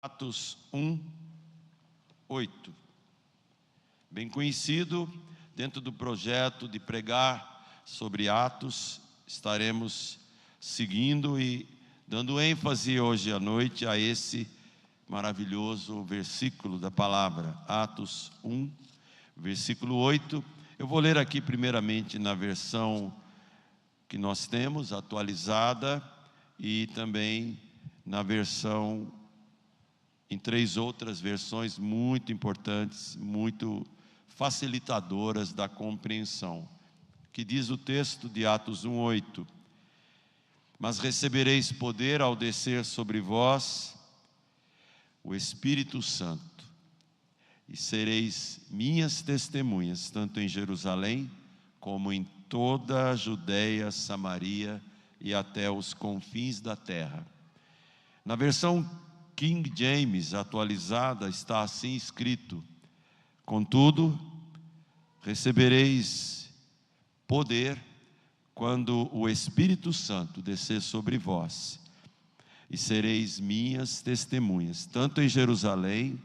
Atos 1, 8. Bem conhecido, dentro do projeto de pregar sobre Atos, estaremos seguindo e dando ênfase hoje à noite a esse maravilhoso versículo da palavra. Atos 1, versículo 8. Eu vou ler aqui primeiramente na versão que nós temos, atualizada, e também na versão em 3 outras versões muito importantes, muito facilitadoras da compreensão. Que diz o texto de Atos 1:8: Mas recebereis poder ao descer sobre vós o Espírito Santo, e sereis minhas testemunhas, tanto em Jerusalém, como em toda a Judeia, Samaria e até os confins da terra. Na versão King James atualizada está assim escrito: Contudo, recebereis poder quando o Espírito Santo descer sobre vós, e sereis minhas testemunhas, tanto em Jerusalém,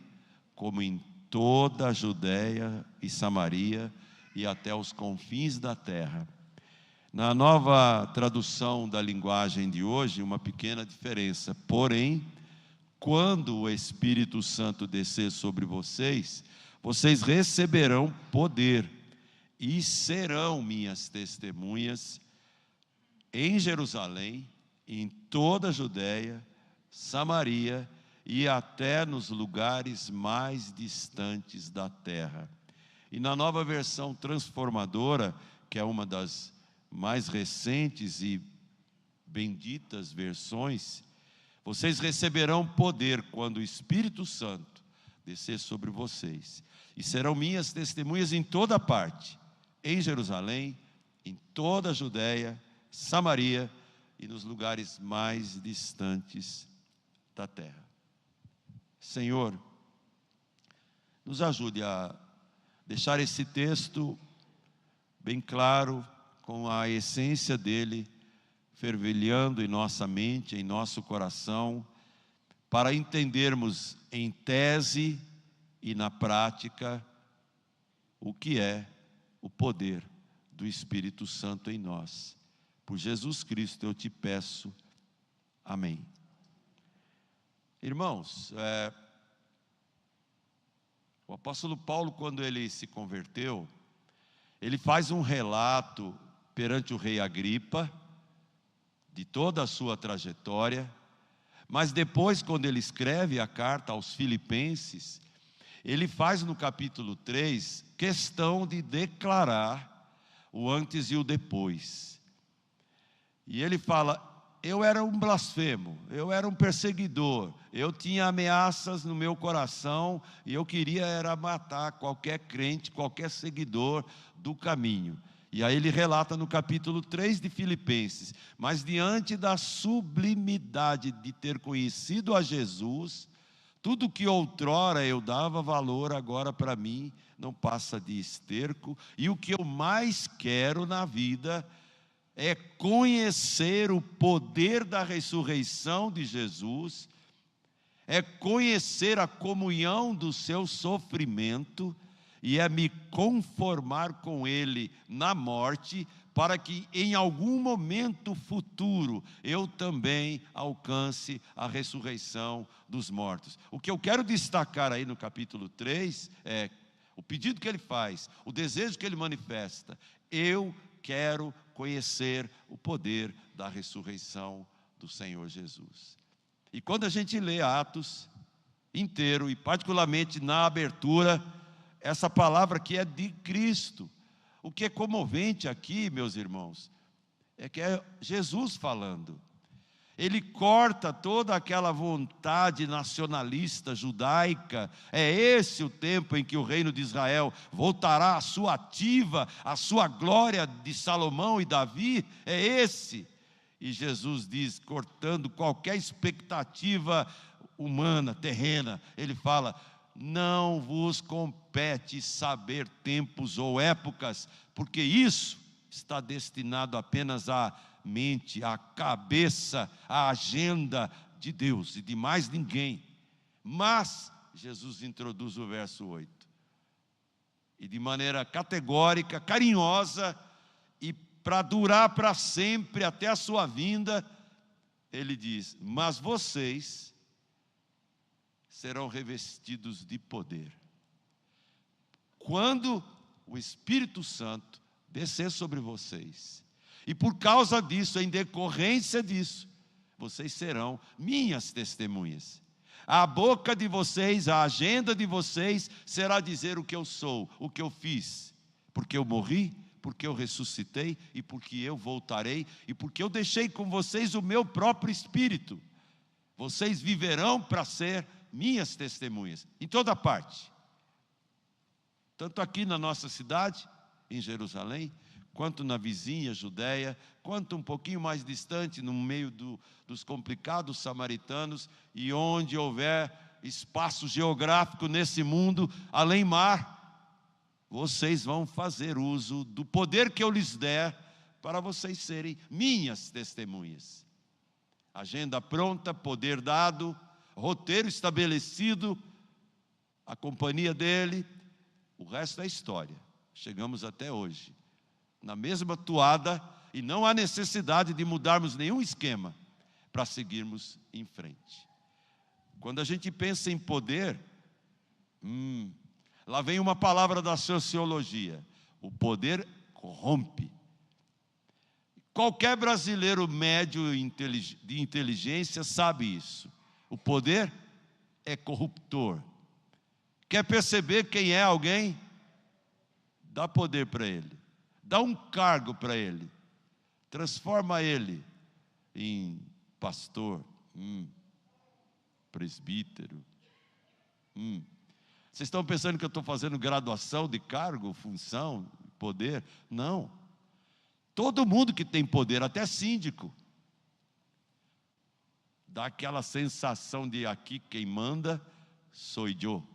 como em toda a Judeia e Samaria e até os confins da terra. Na nova tradução da linguagem de hoje, uma pequena diferença: porém, quando o Espírito Santo descer sobre vocês, vocês receberão poder e serão minhas testemunhas em Jerusalém, em toda a Judeia, Samaria e até nos lugares mais distantes da terra. E na nova versão transformadora, que é uma das mais recentes e benditas versões, vocês receberão poder quando o Espírito Santo descer sobre vocês, e serão minhas testemunhas em toda parte, em Jerusalém, em toda a Judeia, Samaria e nos lugares mais distantes da terra. Senhor, nos ajude a deixar esse texto bem claro, com a essência dele fervilhando em nossa mente, em nosso coração, para entendermos em tese e na prática o que é o poder do Espírito Santo em nós. Por Jesus Cristo eu te peço, amém. Irmãos, o apóstolo Paulo, quando ele se converteu, ele faz um relato perante o rei Agripa de toda a sua trajetória, mas depois, quando ele escreve a carta aos Filipenses, ele faz no capítulo 3 questão de declarar o antes e o depois. E ele fala: eu era um blasfemo, eu era um perseguidor, eu tinha ameaças no meu coração e eu queria era matar qualquer crente, qualquer seguidor do caminho. E aí ele relata no capítulo 3 de Filipenses: mas diante da sublimidade de ter conhecido a Jesus, tudo que outrora eu dava valor, agora para mim não passa de esterco, e o que eu mais quero na vida é conhecer o poder da ressurreição de Jesus, é conhecer a comunhão do seu sofrimento, e é me conformar com Ele na morte, para que em algum momento futuro eu também alcance a ressurreição dos mortos. O que eu quero destacar aí no capítulo 3 é o pedido que ele faz, o desejo que ele manifesta: eu quero conhecer o poder da ressurreição do Senhor Jesus. E quando a gente lê Atos inteiro, e particularmente na abertura, essa palavra que é de Cristo. O que é comovente aqui, meus irmãos, é que é Jesus falando. Ele corta toda aquela vontade nacionalista judaica. É esse o tempo em que o reino de Israel voltará à sua ativa, à sua glória de Salomão e Davi. É esse. E Jesus diz, cortando qualquer expectativa humana, terrena, ele fala: não vos compete saber tempos ou épocas, porque isso está destinado apenas à mente, à cabeça, à agenda de Deus e de mais ninguém. Mas, Jesus introduz o verso 8. E de maneira categórica, carinhosa, e para durar para sempre, até a sua vinda, ele diz: mas vocês serão revestidos de poder, quando o Espírito Santo descer sobre vocês. E por causa disso, em decorrência disso, vocês serão minhas testemunhas. A boca de vocês, a agenda de vocês será dizer o que eu sou, o que eu fiz, porque eu morri, porque eu ressuscitei e porque eu voltarei e porque eu deixei com vocês o meu próprio Espírito. Vocês viverão para ser minhas testemunhas, em toda parte. Tanto aqui na nossa cidade, em Jerusalém, quanto na vizinha Judéia, quanto um pouquinho mais distante, no meio dos complicados samaritanos, e onde houver espaço geográfico nesse mundo, além mar, vocês vão fazer uso do poder que eu lhes der, para vocês serem minhas testemunhas. Agenda pronta, poder dado, roteiro estabelecido, a companhia dele, o resto é história. Chegamos até hoje na mesma toada, e não há necessidade de mudarmos nenhum esquema para seguirmos em frente. Quando a gente pensa em poder, lá vem uma palavra da sociologia: o poder corrompe. Qualquer brasileiro médio de inteligência sabe isso. O poder é corruptor. Quer perceber quem é alguém? Dá poder para ele. Dá um cargo para ele, transforma ele em pastor, presbítero. Vocês estão pensando que eu estou fazendo graduação de cargo, função, poder? Não. Todo mundo que tem poder, até síndico, dá aquela sensação de aqui quem manda sou eu.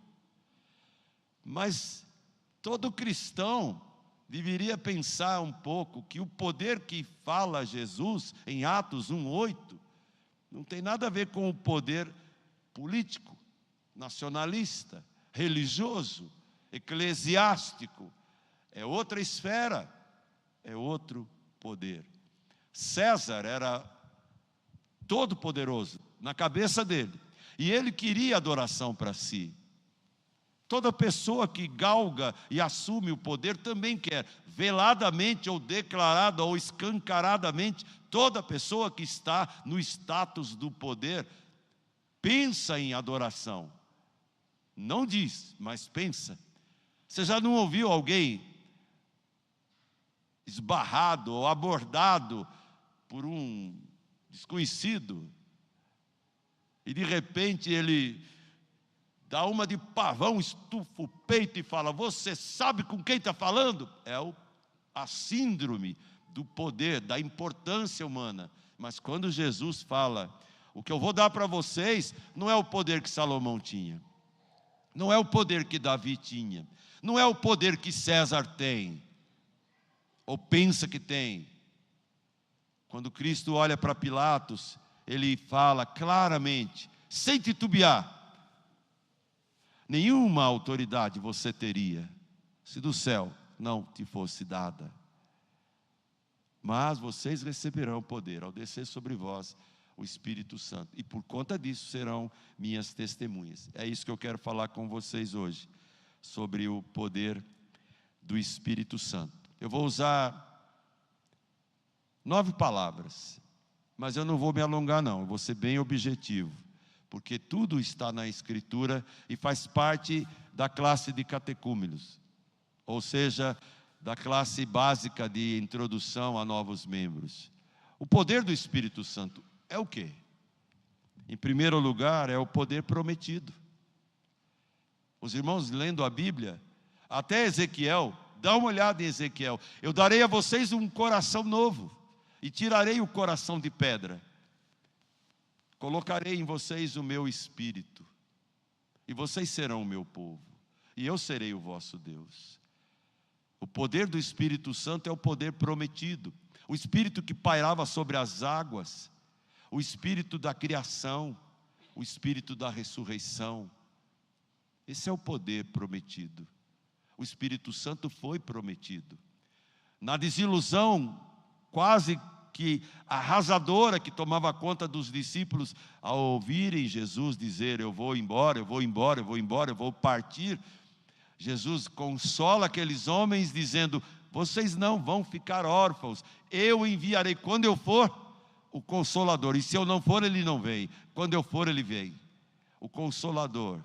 Mas todo cristão deveria pensar um pouco que o poder que fala Jesus em Atos 1:8 não tem nada a ver com o poder político, nacionalista, religioso, eclesiástico. É outra esfera, é outro poder. César era todo poderoso na cabeça dele, e ele queria adoração para si. Toda pessoa que galga e assume o poder também quer, veladamente ou declarada ou escancaradamente, toda pessoa que está no status do poder pensa em adoração. Não diz, mas pensa. Você já não ouviu alguém esbarrado ou abordado por um desconhecido e de repente ele dá uma de pavão, estufa o peito e fala: você sabe com quem está falando? É a síndrome do poder, da importância humana. Mas quando Jesus fala: o que eu vou dar para vocês, não é o poder que Salomão tinha, não é o poder que Davi tinha, não é o poder que César tem, ou pensa que tem. Quando Cristo olha para Pilatos, ele fala claramente, sem titubear: nenhuma autoridade você teria, se do céu não te fosse dada. Mas vocês receberão poder ao descer sobre vós o Espírito Santo, e por conta disso serão minhas testemunhas. É isso que eu quero falar com vocês hoje, sobre o poder do Espírito Santo. Eu vou usar 9 palavras, mas eu não vou me alongar não, eu vou ser bem objetivo, porque tudo está na Escritura e faz parte da classe de catecúmenos, ou seja, da classe básica de introdução a novos membros. O poder do Espírito Santo é o quê? Em primeiro lugar, é o poder prometido. Os irmãos lendo a Bíblia, até Ezequiel, dá uma olhada em Ezequiel: eu darei a vocês um coração novo, e tirarei o coração de pedra. Colocarei em vocês o meu espírito, e vocês serão o meu povo, e eu serei o vosso Deus. O poder do Espírito Santo é o poder prometido, o Espírito que pairava sobre as águas, o Espírito da criação, o Espírito da ressurreição. Esse é o poder prometido. O Espírito Santo foi prometido. Na desilusão quase que arrasadora que tomava conta dos discípulos, ao ouvirem Jesus dizer: eu vou embora, eu vou embora, eu vou embora, eu vou partir, Jesus consola aqueles homens dizendo: vocês não vão ficar órfãos, eu enviarei quando eu for o Consolador, e se eu não for, ele não vem, quando eu for, ele vem. O Consolador,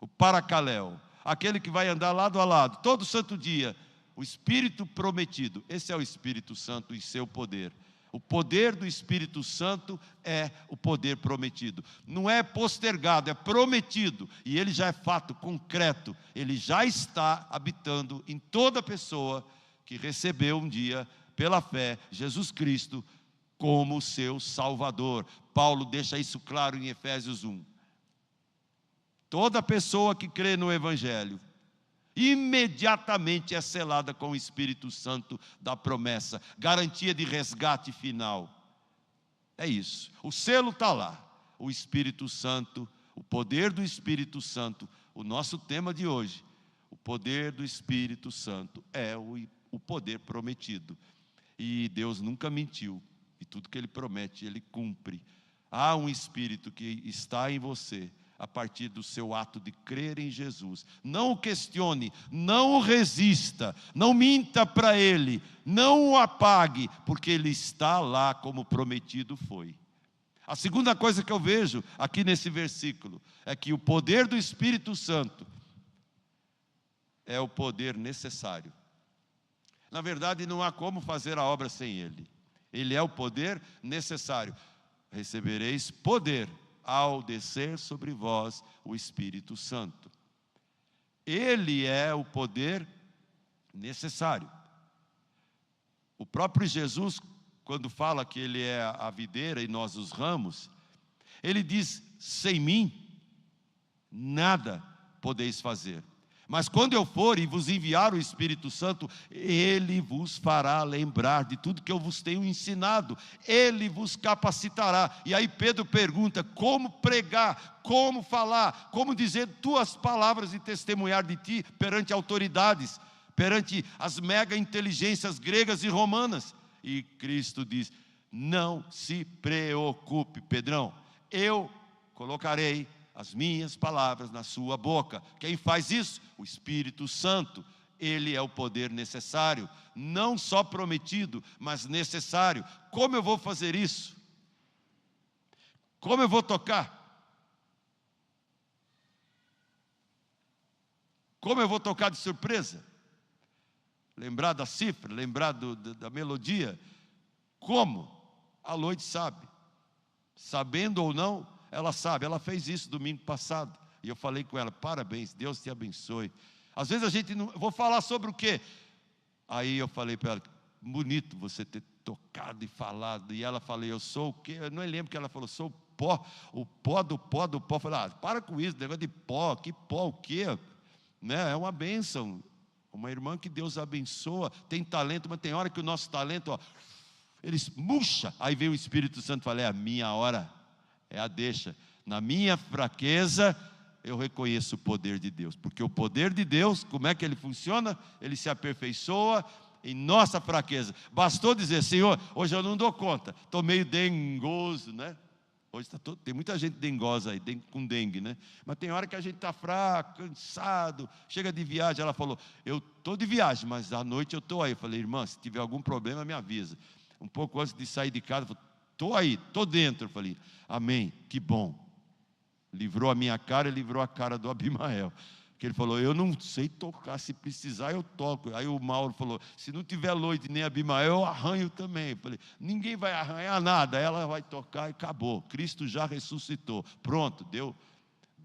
o Paracaléu, aquele que vai andar lado a lado, todo santo dia, o Espírito prometido. Esse é o Espírito Santo e seu poder. O poder do Espírito Santo é o poder prometido. Não é postergado, é prometido. E ele já é fato concreto. Ele já está habitando em toda pessoa que recebeu um dia, pela fé, Jesus Cristo como seu Salvador. Paulo deixa isso claro em Efésios 1. Toda pessoa que crê no Evangelho imediatamente é selada com o Espírito Santo da promessa, garantia de resgate final. É isso, o selo está lá, o Espírito Santo, o poder do Espírito Santo. O nosso tema de hoje, o poder do Espírito Santo é o poder prometido. E Deus nunca mentiu, e tudo que Ele promete, Ele cumpre. Há um Espírito que está em você, a partir do seu ato de crer em Jesus. Não o questione, não o resista, não minta para Ele, não o apague, porque Ele está lá como prometido foi. A segunda coisa que eu vejo aqui nesse versículo é que o poder do Espírito Santo é o poder necessário. Na verdade, não há como fazer a obra sem Ele. Ele é o poder necessário. Recebereis poder ao descer sobre vós o Espírito Santo. Ele é o poder necessário. O próprio Jesus, quando fala que Ele é a videira e nós os ramos, Ele diz: sem mim, nada podeis fazer. Mas quando eu for e vos enviar o Espírito Santo, Ele vos fará lembrar de tudo que eu vos tenho ensinado. Ele vos capacitará. E aí Pedro pergunta: como pregar, como falar, como dizer tuas palavras e testemunhar de ti perante autoridades, perante as mega inteligências gregas e romanas? E Cristo diz: não se preocupe, Pedrão, eu colocarei as minhas palavras na sua boca. Quem faz isso? O Espírito Santo. Ele é o poder necessário, não só prometido, mas necessário. Como eu vou fazer isso? Como eu vou tocar? Como eu vou tocar de surpresa? Lembrar da cifra, lembrar da melodia? Como? A Loide sabe. Sabendo ou não, ela sabe. Ela fez isso domingo passado. E eu falei com ela: parabéns, Deus te abençoe. Às vezes a gente não... Vou falar sobre o quê? Aí eu falei para ela: bonito você ter tocado e falado. E ela falou: eu sou o quê? Eu não lembro que ela falou: sou o pó do pó do pó. Eu falei: para com isso, negócio de pó. Que pó o quê? Né? É uma bênção. Uma irmã que Deus abençoa, tem talento, mas tem hora que o nosso talento, ele murcha. Aí vem o Espírito Santo e fala: é a minha hora. É a deixa. Na minha fraqueza, eu reconheço o poder de Deus. Porque o poder de Deus, como é que ele funciona? Ele se aperfeiçoa em nossa fraqueza. Bastou dizer: Senhor, hoje eu não dou conta, estou meio dengoso, né? Hoje tem muita gente dengosa aí, com dengue, né? Mas tem hora que a gente está fraco, cansado, chega de viagem. Ela falou: eu estou de viagem, mas à noite eu estou aí. Eu falei: irmã, se tiver algum problema, me avisa. Um pouco antes de sair de casa, eu falei: estou aí, estou dentro. Eu falei: amém, que bom. Livrou a minha cara e livrou a cara do Abimael. Que ele falou: eu não sei tocar, se precisar eu toco. Aí o Mauro falou: se não tiver Loide nem Abimael, eu arranho também. Eu falei: ninguém vai arranhar nada, ela vai tocar e acabou. Cristo já ressuscitou. Pronto,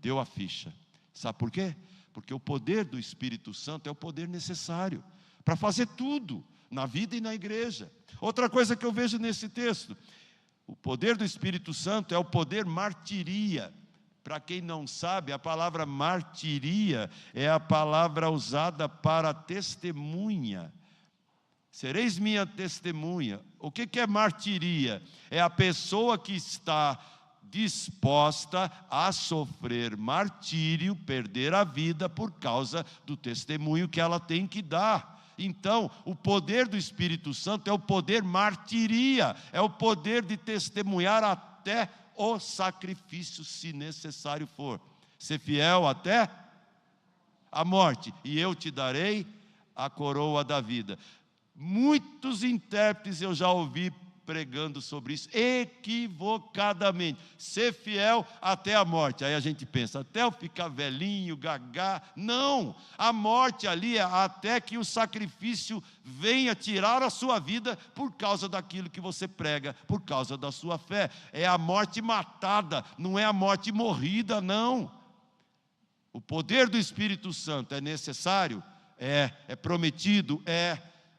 deu a ficha. Sabe por quê? Porque o poder do Espírito Santo é o poder necessário para fazer tudo na vida e na igreja. Outra coisa que eu vejo nesse texto: o poder do Espírito Santo é o poder martiria. Para quem não sabe, a palavra martiria é a palavra usada para testemunha. Sereis minha testemunha. O que é martiria? É a pessoa que está disposta a sofrer martírio, perder a vida por causa do testemunho que ela tem que dar. Então, o poder do Espírito Santo é o poder martiria, é o poder de testemunhar até o sacrifício, se necessário for. Ser fiel até a morte, e eu te darei a coroa da vida. Muitos intérpretes eu já ouvi pregando sobre isso, equivocadamente. Ser fiel até a morte. Aí a gente pensa, até eu ficar velhinho, gagá. Não, a morte ali é até que o sacrifício venha tirar a sua vida por causa daquilo que você prega, por causa da sua fé. É a morte matada, não é a morte morrida, não. O poder do Espírito Santo é necessário? É prometido?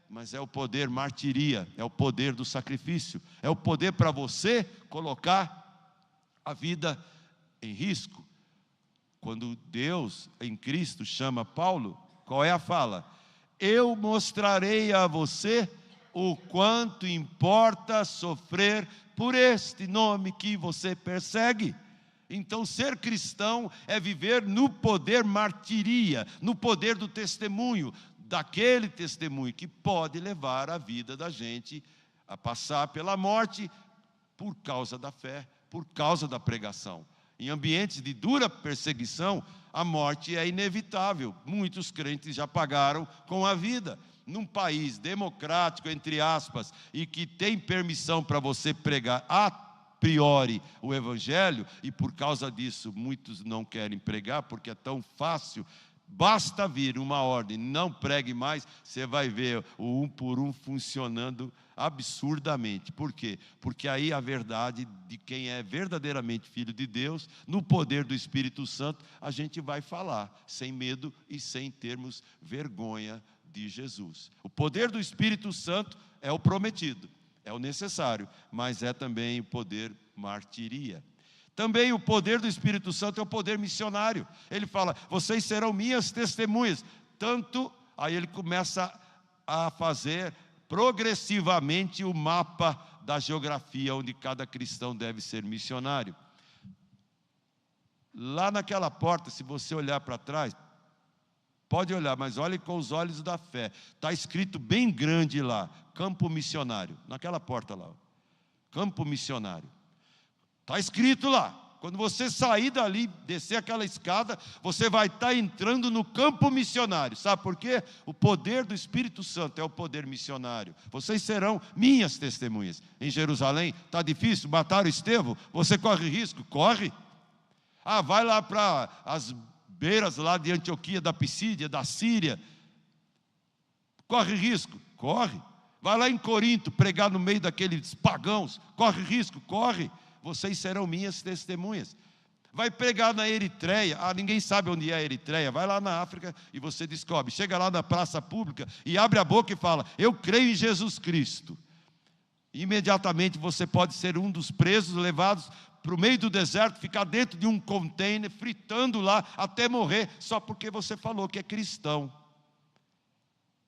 Mas é o poder martiria, é o poder do sacrifício, é o poder para você colocar a vida em risco. Quando Deus, em Cristo, chama Paulo, qual é a fala? Eu mostrarei a você o quanto importa sofrer por este nome que você persegue. Então, ser cristão é viver no poder martiria, no poder do testemunho, daquele testemunho que pode levar a vida da gente a passar pela morte por causa da fé, por causa da pregação. Em ambientes de dura perseguição, a morte é inevitável. Muitos crentes já pagaram com a vida. Num país democrático, entre aspas, e que tem permissão para você pregar a priori o Evangelho, e por causa disso muitos não querem pregar, porque é tão fácil. Basta vir uma ordem, não pregue mais, você vai ver o um por um funcionando absurdamente. Por quê? Porque aí a verdade de quem é verdadeiramente filho de Deus, no poder do Espírito Santo, a gente vai falar, sem medo e sem termos vergonha de Jesus. O poder do Espírito Santo é o prometido, é o necessário, mas é também o poder martiria. Também o poder do Espírito Santo é o poder missionário. Ele fala, vocês serão minhas testemunhas. Tanto, aí ele começa a fazer progressivamente o mapa da geografia, onde cada cristão deve ser missionário. Lá naquela porta, se você olhar para trás, pode olhar, mas olhe com os olhos da fé. Está escrito bem grande lá, campo missionário, naquela porta lá. Campo missionário. Está escrito lá, quando você sair dali, descer aquela escada, você vai estar entrando no campo missionário. Sabe por quê? O poder do Espírito Santo é o poder missionário. Vocês serão minhas testemunhas. Em Jerusalém, está difícil, mataram Estevão, você corre risco? Corre. Vai lá para as beiras lá de Antioquia, da Pisídia, da Síria. Corre risco? Corre. Vai lá em Corinto, pregar no meio daqueles pagãos. Corre risco? Corre. Vocês serão minhas testemunhas. Vai pregar na Eritreia, ninguém sabe onde é a Eritreia, vai lá na África e você descobre. Chega lá na praça pública e abre a boca e fala, eu creio em Jesus Cristo. Imediatamente você pode ser um dos presos levados para o meio do deserto, ficar dentro de um container, fritando lá até morrer, só porque você falou que é cristão.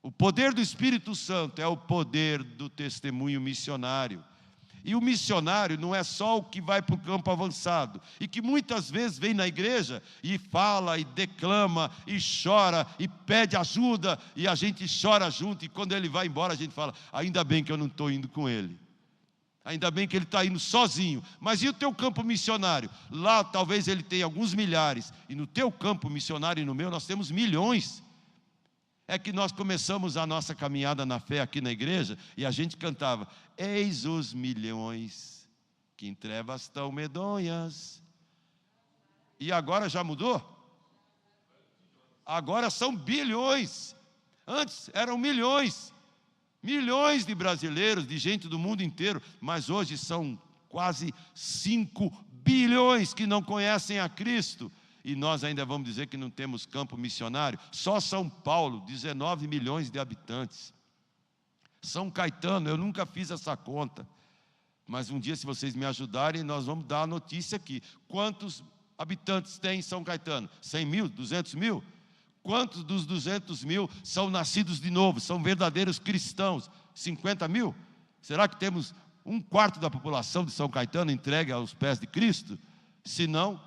O poder do Espírito Santo é o poder do testemunho missionário. E o missionário não é só o que vai para o campo avançado, e que muitas vezes vem na igreja e fala, e declama, e chora, e pede ajuda, e a gente chora junto, e quando ele vai embora a gente fala, ainda bem que eu não estou indo com ele. Ainda bem que ele está indo sozinho. Mas e o teu campo missionário? Lá talvez ele tenha alguns milhares, e no teu campo missionário e no meu nós temos milhões. É que nós começamos a nossa caminhada na fé aqui na igreja, e a gente cantava, eis os milhões que em trevas estão medonhas. E agora já mudou? Agora são bilhões. Antes eram milhões. Milhões de brasileiros, de gente do mundo inteiro, mas hoje são quase 5 bilhões que não conhecem a Cristo. E nós ainda vamos dizer que não temos campo missionário. Só São Paulo, 19 milhões de habitantes. São Caetano, eu nunca fiz essa conta. Mas um dia, se vocês me ajudarem, nós vamos dar a notícia aqui. Quantos habitantes tem em São Caetano? 100 mil? 200 mil? Quantos dos 200 mil são nascidos de novo? São verdadeiros cristãos? 50 mil? Será que temos 1/4 da população de São Caetano entregue aos pés de Cristo? Se não,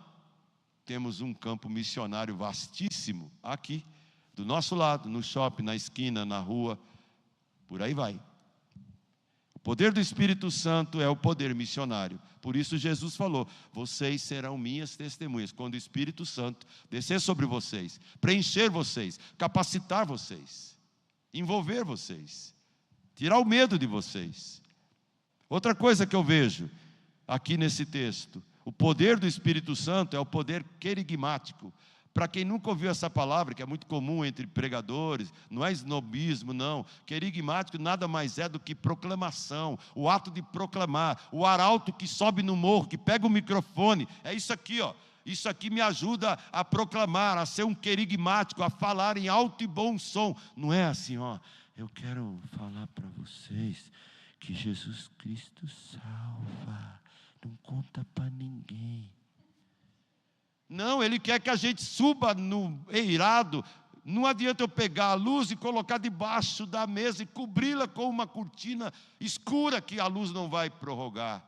temos um campo missionário vastíssimo aqui, do nosso lado, no shopping, na esquina, na rua, por aí vai. O poder do Espírito Santo é o poder missionário. Por isso Jesus falou: vocês serão minhas testemunhas, quando o Espírito Santo descer sobre vocês, preencher vocês, capacitar vocês, envolver vocês, tirar o medo de vocês. Outra coisa que eu vejo aqui nesse texto, o poder do Espírito Santo é o poder querigmático. Para quem nunca ouviu essa palavra, que é muito comum entre pregadores, não é snobismo, não. Querigmático nada mais é do que proclamação, o ato de proclamar, o arauto que sobe no morro, que pega o microfone, é isso aqui, ó. Isso aqui me ajuda a proclamar, a ser um querigmático, a falar em alto e bom som. Não é assim, ó, eu quero falar para vocês que Jesus Cristo salva, não conta para ninguém. Não, Ele quer que a gente suba no eirado. Não adianta eu pegar a luz e colocar debaixo da mesa e cobri-la com uma cortina escura que a luz não vai prorrogar.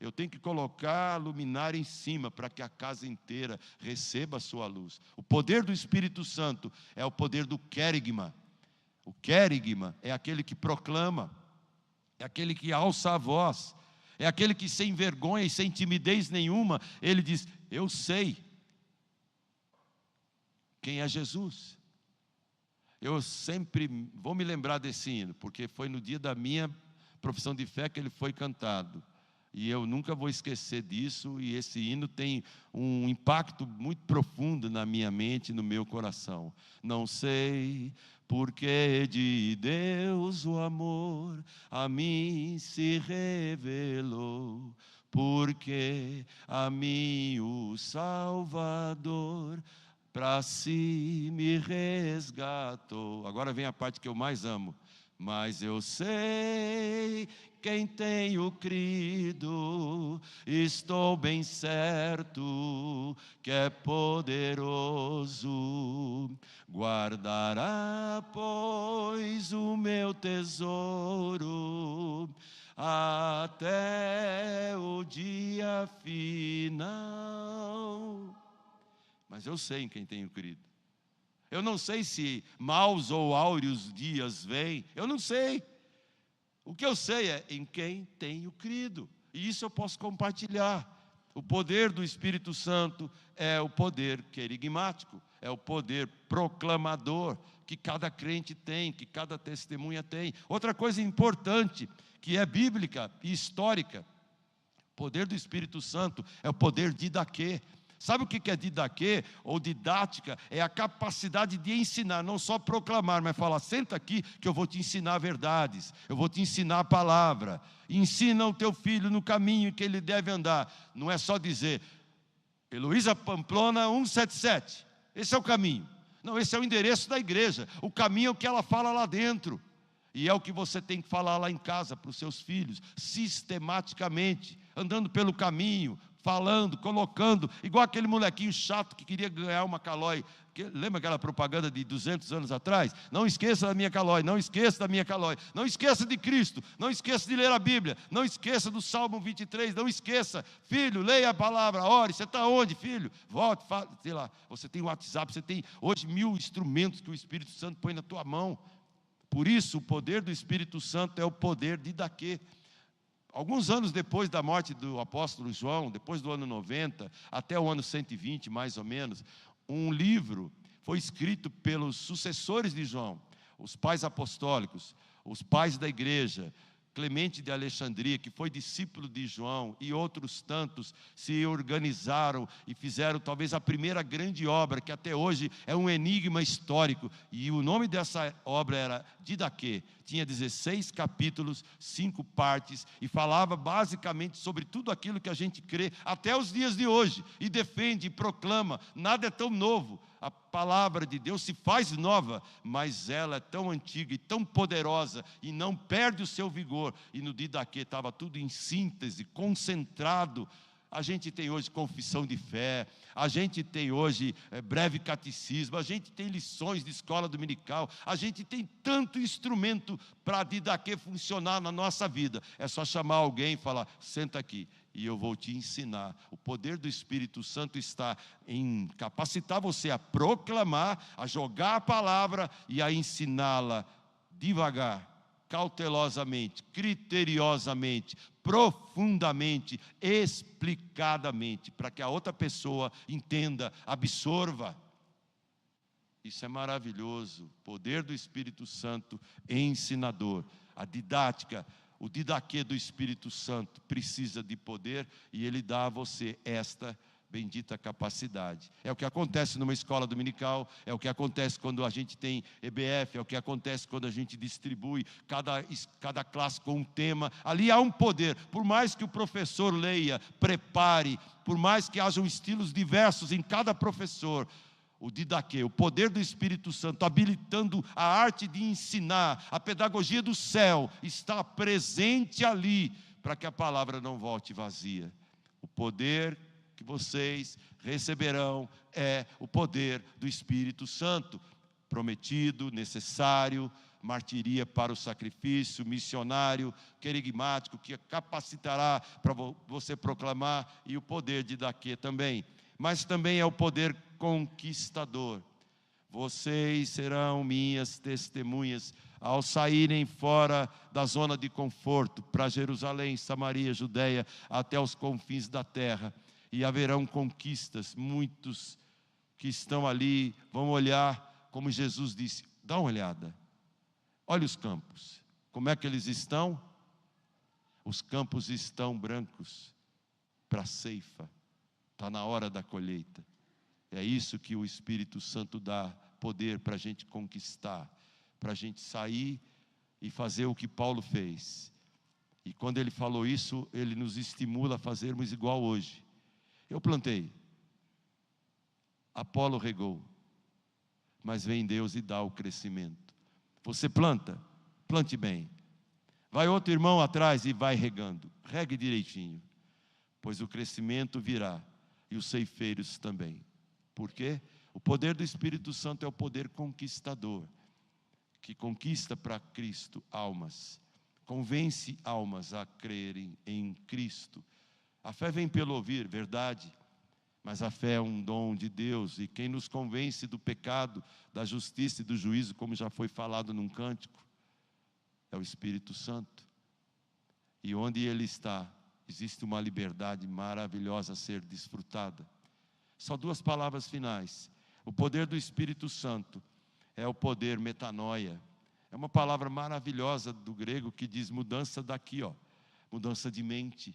Eu tenho que colocar a luminária em cima para que a casa inteira receba a sua luz. O poder do Espírito Santo é o poder do querigma. O querigma é aquele que proclama, é aquele que alça a voz, é aquele que sem vergonha e sem timidez nenhuma, ele diz: eu sei quem é Jesus. Eu sempre vou me lembrar desse hino, porque foi no dia da minha profissão de fé que ele foi cantado. E eu nunca vou esquecer disso, e esse hino tem um impacto muito profundo na minha mente e no meu coração. Não sei porque de Deus o amor a mim se revelou, porque a mim o Salvador para si me resgatou. Agora vem a parte que eu mais amo. Mas eu sei quem tenho crido, estou bem certo que é poderoso. Guardará, pois, o meu tesouro até o dia final. Mas eu sei em quem tenho crido. Eu não sei se maus ou áureos dias vêm. Eu não sei. O que eu sei é em quem tenho crido. E isso eu posso compartilhar. O poder do Espírito Santo é o poder querigmático. É o poder proclamador que cada crente tem, que cada testemunha tem. Outra coisa importante, que é bíblica e histórica. O poder do Espírito Santo é o poder didaquê. Sabe o que é didaquê ou didática? É a capacidade de ensinar, não só proclamar, mas falar: senta aqui que eu vou te ensinar verdades, eu vou te ensinar a palavra. Ensina o teu filho no caminho que ele deve andar. Não é só dizer, Heloísa Pamplona 177, esse é o caminho. Não, esse é o endereço da igreja. O caminho é o que ela fala lá dentro. E é o que você tem que falar lá em casa para os seus filhos, sistematicamente, andando pelo caminho, falando, colocando, igual aquele molequinho chato que queria ganhar uma Calói. Lembra aquela propaganda de 200 anos atrás? Não esqueça da minha Calói, não esqueça da minha Calói, não esqueça de Cristo, não esqueça de ler a Bíblia, não esqueça do Salmo 23, não esqueça, filho, leia a palavra, ore. Você está onde, filho? Volte, fala, sei lá, você tem o WhatsApp, você tem hoje 1000 instrumentos que o Espírito Santo põe na tua mão. Por isso, o poder do Espírito Santo é o poder didaquê. Alguns anos depois da morte do apóstolo João, depois do ano 90, até o ano 120, mais ou menos, um livro foi escrito pelos sucessores de João, os pais apostólicos, os pais da igreja. Clemente de Alexandria, que foi discípulo de João, e outros tantos se organizaram e fizeram talvez a primeira grande obra, que até hoje é um enigma histórico. E o nome dessa obra era Didaquê. Tinha 16 capítulos, 5 partes, e falava basicamente sobre tudo aquilo que a gente crê até os dias de hoje, e defende, e proclama. Nada é tão novo. A palavra de Deus se faz nova, mas ela é tão antiga e tão poderosa, e não perde o seu vigor. E no Didaquê estava tudo em síntese, concentrado, A gente tem hoje confissão de fé, a gente tem hoje breve catecismo, a gente tem lições de escola dominical, a gente tem tanto instrumento para a didaquê funcionar na nossa vida. É só chamar alguém e falar: senta aqui e eu vou te ensinar. O poder do Espírito Santo está em capacitar você a proclamar, a jogar a palavra e a ensiná-la devagar, cautelosamente, criteriosamente, profundamente, explicadamente, para que a outra pessoa entenda, absorva. Isso é maravilhoso. Poder do Espírito Santo ensinador. A didática, o didaquê do Espírito Santo precisa de poder e ele dá a você esta bendita capacidade. É o que acontece numa escola dominical, é o que acontece quando a gente tem EBF, é o que acontece quando a gente distribui cada classe com um tema. Ali há um poder, por mais que o professor leia, prepare, por mais que hajam estilos diversos em cada professor, o didaquê, o poder do Espírito Santo, habilitando a arte de ensinar, a pedagogia do céu, está presente ali, para que a palavra não volte vazia. O poder que vocês receberão é o poder do Espírito Santo, prometido, necessário, martiria para o sacrifício, missionário, querigmático, que capacitará para você proclamar, e o poder de didaquê também. Mas também é o poder conquistador. Vocês serão minhas testemunhas ao saírem fora da zona de conforto, para Jerusalém, Samaria, Judeia, até os confins da terra. E haverão conquistas, muitos que estão ali vão olhar, como Jesus disse: dá uma olhada, olha os campos, como é que eles estão? Os campos estão brancos para a ceifa, está na hora da colheita. É isso que o Espírito Santo dá, poder para a gente conquistar, para a gente sair e fazer o que Paulo fez. E quando ele falou isso, ele nos estimula a fazermos igual hoje. Eu plantei, Apolo regou, mas vem Deus e dá o crescimento. Você planta, plante bem. Vai outro irmão atrás e vai regando, regue direitinho, pois o crescimento virá e os ceifeiros também. Por quê? O poder do Espírito Santo é o poder conquistador, que conquista para Cristo almas, convence almas a crerem em Cristo. A fé vem pelo ouvir, verdade, mas a fé é um dom de Deus, e quem nos convence do pecado, da justiça e do juízo, como já foi falado num cântico, é o Espírito Santo. E onde Ele está, existe uma liberdade maravilhosa a ser desfrutada. Só duas palavras finais. O poder do Espírito Santo é o poder metanoia. É uma palavra maravilhosa do grego que diz mudança daqui, mudança de mente.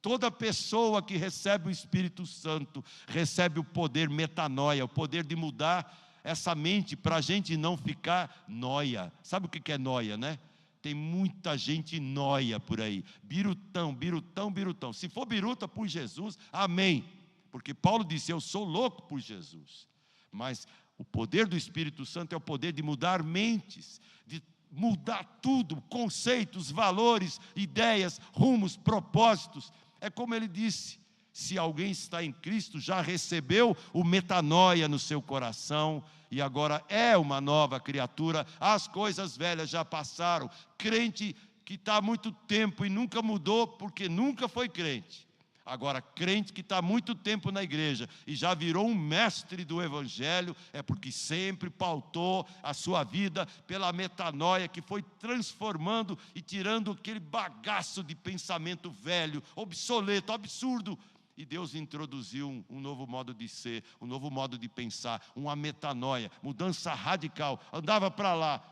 Toda pessoa que recebe o Espírito Santo recebe o poder metanoia, o poder de mudar essa mente para a gente não ficar nóia. Sabe o que é nóia, né? Tem muita gente nóia por aí. Birutão, birutão, birutão. Se for biruta por Jesus, amém. Porque Paulo disse: eu sou louco por Jesus. Mas o poder do Espírito Santo é o poder de mudar mentes, de mudar tudo, conceitos, valores, ideias, rumos, propósitos. É como ele disse: se alguém está em Cristo, já recebeu o metanoia no seu coração, e agora é uma nova criatura, as coisas velhas já passaram. Crente que está há muito tempo e nunca mudou, porque nunca foi crente. Agora, crente que está há muito tempo na igreja e já virou um mestre do Evangelho, é porque sempre pautou a sua vida pela metanoia, que foi transformando e tirando aquele bagaço de pensamento velho, obsoleto, absurdo. E Deus introduziu um novo modo de ser, um novo modo de pensar, uma metanoia, mudança radical. Andava para lá,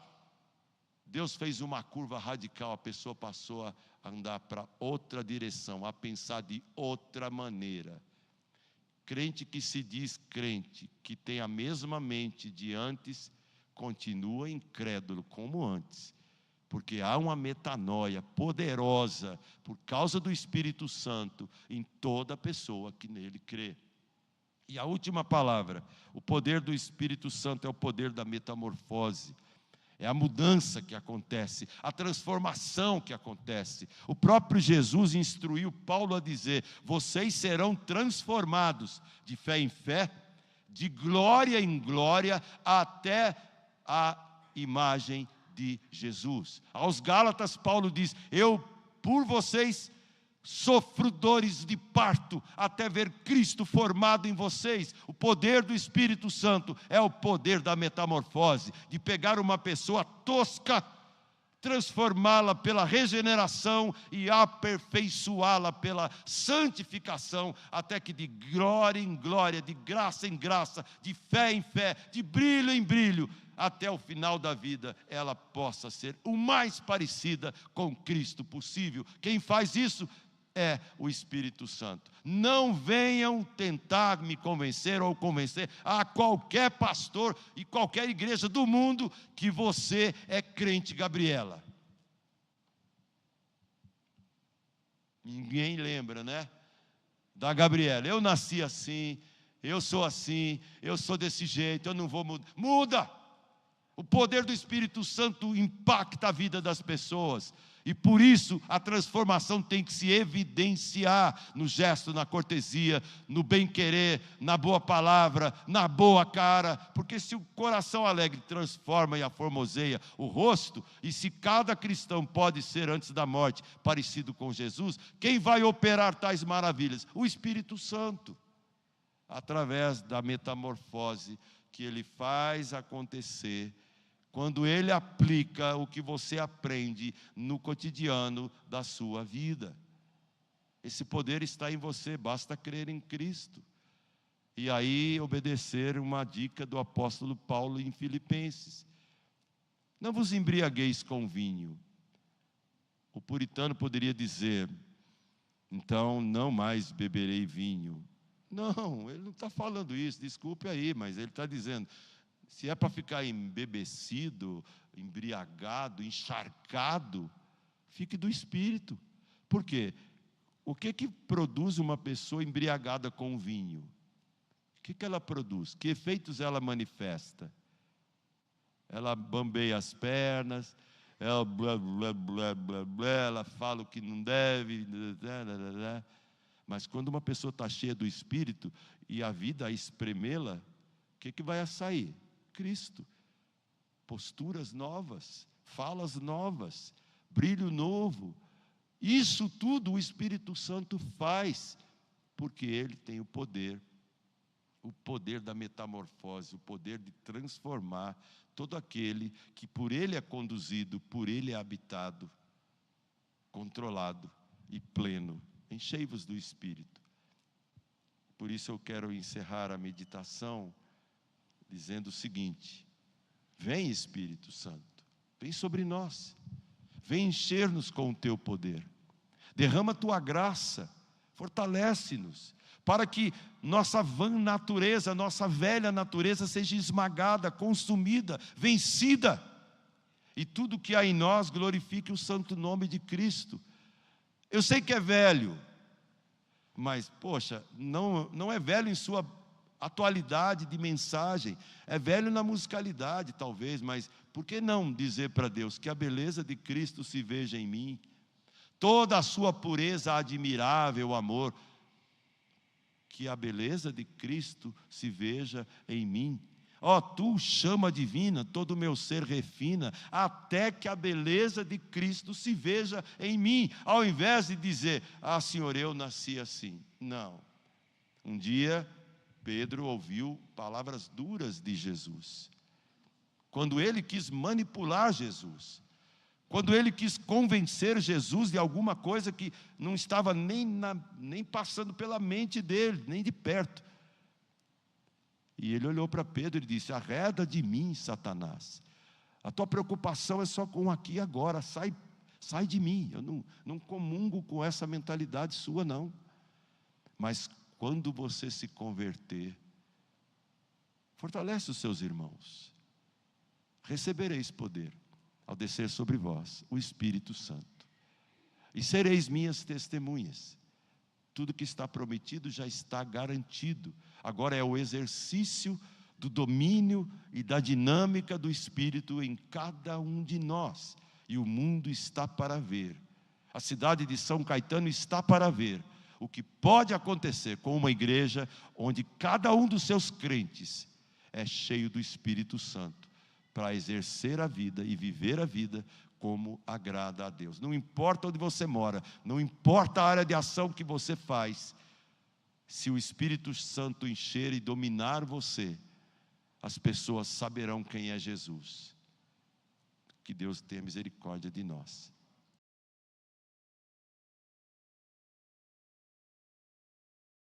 Deus fez uma curva radical, a pessoa passou a andar para outra direção, a pensar de outra maneira. Crente que se diz crente, que tem a mesma mente de antes, continua incrédulo como antes, porque há uma metanoia poderosa, por causa do Espírito Santo, em toda pessoa que nele crê. E a última palavra: o poder do Espírito Santo é o poder da metamorfose. É a mudança que acontece, a transformação que acontece. O próprio Jesus instruiu Paulo a dizer: vocês serão transformados de fé em fé, de glória em glória, até a imagem de Jesus. Aos Gálatas, Paulo diz: eu por vocês sofro dores de parto, até ver Cristo formado em vocês. O poder do Espírito Santo é o poder da metamorfose, de pegar uma pessoa tosca, transformá-la pela regeneração e aperfeiçoá-la pela santificação, até que de glória em glória, de graça em graça, de fé em fé, de brilho em brilho, até o final da vida, ela possa ser o mais parecida com Cristo possível. Quem faz isso é o Espírito Santo. Não venham tentar me convencer ou convencer a qualquer pastor e qualquer igreja do mundo que você é crente Gabriela. Ninguém lembra, né? Da Gabriela. Eu nasci assim, eu sou desse jeito, eu não vou mudar. Muda! O poder do Espírito Santo impacta a vida das pessoas. E por isso a transformação tem que se evidenciar no gesto, na cortesia, no bem-querer, na boa palavra, na boa cara. Porque se o coração alegre transforma e aformoseia o rosto, e se cada cristão pode ser antes da morte parecido com Jesus, quem vai operar tais maravilhas? O Espírito Santo, através da metamorfose que ele faz acontecer quando ele aplica o que você aprende no cotidiano da sua vida. Esse poder está em você, basta crer em Cristo. E aí obedecer uma dica do apóstolo Paulo em Filipenses: não vos embriagueis com vinho. O puritano poderia dizer: então não mais beberei vinho. Não, ele não está falando isso, desculpe aí, mas ele está dizendo: se é para ficar embebecido, embriagado, encharcado, fique do Espírito. Por quê? O que produz uma pessoa embriagada com vinho? O que ela produz? Que efeitos ela manifesta? Ela bambeia as pernas, ela blá, blá, blá, blá, blá, ela fala o que não deve, mas quando uma pessoa está cheia do Espírito e a vida a espremê-la, o que vai sair? Cristo, posturas novas, falas novas, brilho novo. Isso tudo o Espírito Santo faz, porque ele tem o poder da metamorfose, o poder de transformar todo aquele que por ele é conduzido, por ele é habitado, controlado e pleno. Enchei-vos do Espírito. Por isso eu quero encerrar a meditação dizendo o seguinte: vem Espírito Santo, vem sobre nós, vem encher-nos com o teu poder, derrama a tua graça, fortalece-nos, para que nossa vã natureza, nossa velha natureza seja esmagada, consumida, vencida, e tudo que há em nós glorifique o santo nome de Cristo. Eu sei que é velho, mas, poxa, não é velho em sua atualidade de mensagem, é velho na musicalidade talvez, mas por que não dizer para Deus que a beleza de Cristo se veja em mim, toda a sua pureza admirável, amor, que a beleza de Cristo se veja em mim. Ó, tu chama divina, todo o meu ser refina, até que a beleza de Cristo se veja em mim, ao invés de dizer: ah, Senhor, eu nasci assim. Não. Um dia Pedro ouviu palavras duras de Jesus, quando ele quis manipular Jesus, quando ele quis convencer Jesus de alguma coisa que não estava nem passando pela mente dele, nem de perto. E ele olhou para Pedro e disse: arreda de mim, Satanás, a tua preocupação é só com aqui e agora, sai de mim, eu não comungo com essa mentalidade sua não. Mas quando você se converter, fortalece os seus irmãos, recebereis poder ao descer sobre vós o Espírito Santo, e sereis minhas testemunhas. Tudo que está prometido já está garantido, agora é o exercício do domínio e da dinâmica do Espírito em cada um de nós. E o mundo está para ver, a cidade de São Caetano está para ver o que pode acontecer com uma igreja onde cada um dos seus crentes é cheio do Espírito Santo, para exercer a vida e viver a vida como agrada a Deus. Não importa onde você mora, não importa a área de ação que você faz, se o Espírito Santo encher e dominar você, as pessoas saberão quem é Jesus. Que Deus tenha misericórdia de nós.